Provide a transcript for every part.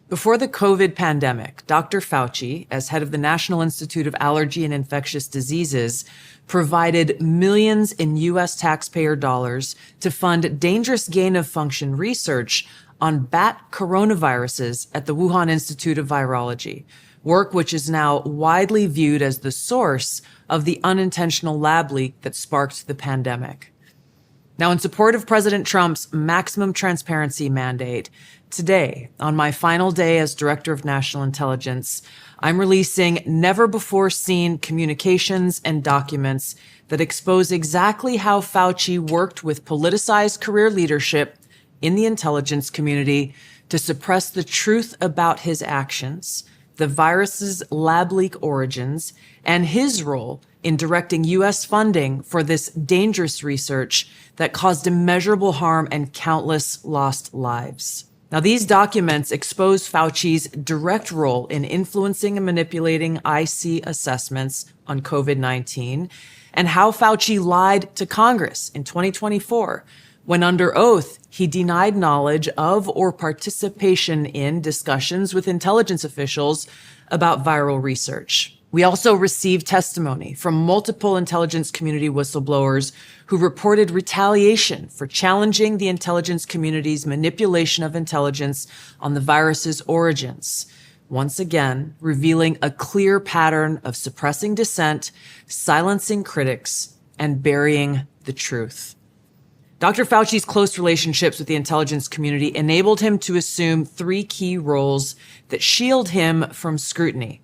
Before the COVID pandemic, Dr. Fauci, as head of the National Institute of Allergy and Infectious Diseases, provided millions in U.S. taxpayer dollars to fund dangerous gain-of-function research on bat coronaviruses at the Wuhan Institute of Virology, work which is now widely viewed as the source of the unintentional lab leak that sparked the pandemic. Now, in support of President Trump's maximum transparency mandate, today, on my final day as Director of National Intelligence, I'm releasing never-before-seen communications and documents that expose exactly how Fauci worked with politicized career leadership in the intelligence community to suppress the truth about his actions, the virus's lab leak origins, and his role in directing U.S. funding for this dangerous research that caused immeasurable harm and countless lost lives. Now, these documents expose Fauci's direct role in influencing and manipulating IC assessments on COVID-19 and how Fauci lied to Congress in 2024 when under oath he denied knowledge of or participation in discussions with intelligence officials about viral research. We also received testimony from multiple intelligence community whistleblowers who reported retaliation for challenging the intelligence community's manipulation of intelligence on the virus's origins, once again revealing a clear pattern of suppressing dissent, silencing critics, and burying the truth. Dr. Fauci's close relationships with the intelligence community enabled him to assume three key roles that shield him from scrutiny.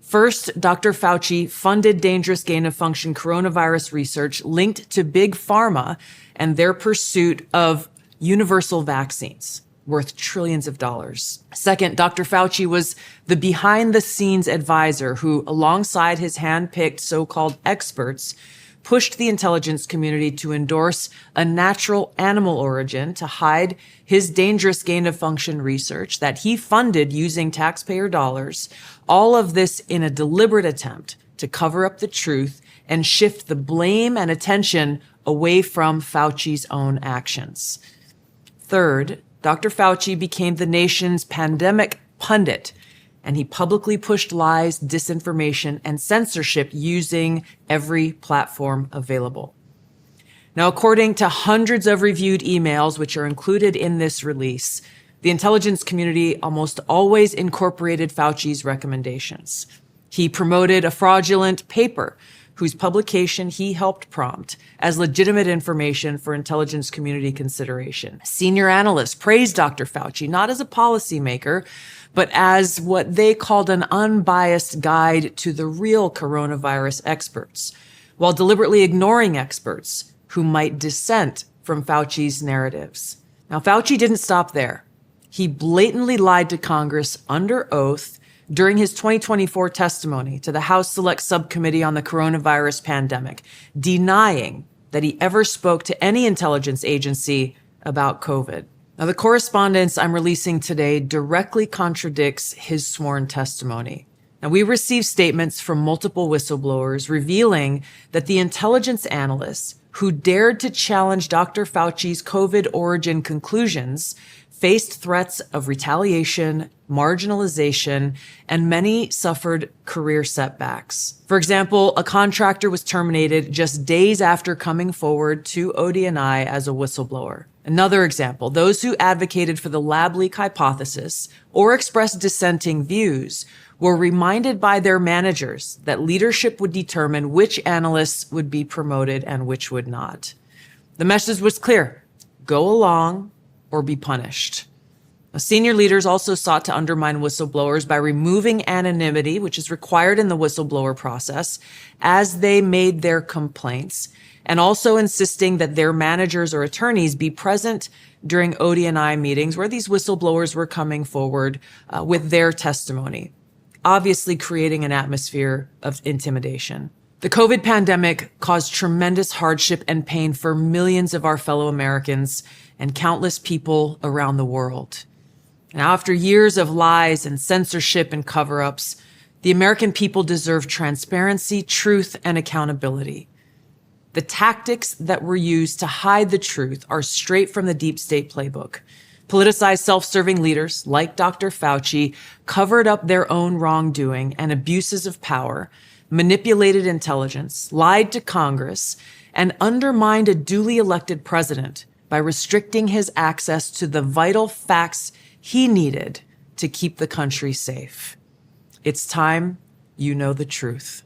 First, Dr. Fauci funded dangerous gain-of-function coronavirus research linked to Big Pharma and their pursuit of universal vaccines worth trillions of dollars. Second, Dr. Fauci was the behind-the-scenes advisor who, alongside his hand-picked so-called experts, pushed the intelligence community to endorse a natural animal origin to hide his dangerous gain-of-function research that he funded using taxpayer dollars, all of this in a deliberate attempt to cover up the truth and shift the blame and attention away from Fauci's own actions. Third, Dr. Fauci became the nation's pandemic pundit, and he publicly pushed lies, disinformation, and censorship using every platform available. Now, according to hundreds of reviewed emails, which are included in this release, the intelligence community almost always incorporated Fauci's recommendations. He promoted a fraudulent paper whose publication he helped prompt as legitimate information for intelligence community consideration. Senior analysts praised Dr. Fauci not as a policymaker, but as what they called an unbiased guide to the real coronavirus experts, while deliberately ignoring experts who might dissent from Fauci's narratives. Now, Fauci didn't stop there. He blatantly lied to Congress under oath during his 2024 testimony to the House Select Subcommittee on the Coronavirus Pandemic, denying that he ever spoke to any intelligence agency about COVID. Now, the correspondence I'm releasing today directly contradicts his sworn testimony. Now, we received statements from multiple whistleblowers revealing that the intelligence analysts who dared to challenge Dr. Fauci's COVID origin conclusions faced threats of retaliation, marginalization, and many suffered career setbacks. For example, a contractor was terminated just days after coming forward to ODNI as a whistleblower. Another example, those who advocated for the lab leak hypothesis or expressed dissenting views were reminded by their managers that leadership would determine which analysts would be promoted and which would not. The message was clear: go along or be punished. Senior leaders also sought to undermine whistleblowers by removing anonymity, which is required in the whistleblower process, as they made their complaints, and also insisting that their managers or attorneys be present during ODNI meetings where these whistleblowers were coming forward with their testimony, obviously creating an atmosphere of intimidation. The COVID pandemic caused tremendous hardship and pain for millions of our fellow Americans and countless people around the world. Now, after years of lies and censorship and cover-ups, the American people deserve transparency, truth, and accountability. The tactics that were used to hide the truth are straight from the deep state playbook. Politicized self-serving leaders like Dr. Fauci covered up their own wrongdoing and abuses of power, manipulated intelligence, lied to Congress, and undermined a duly elected president by restricting his access to the vital facts he needed to keep the country safe. It's time you know the truth.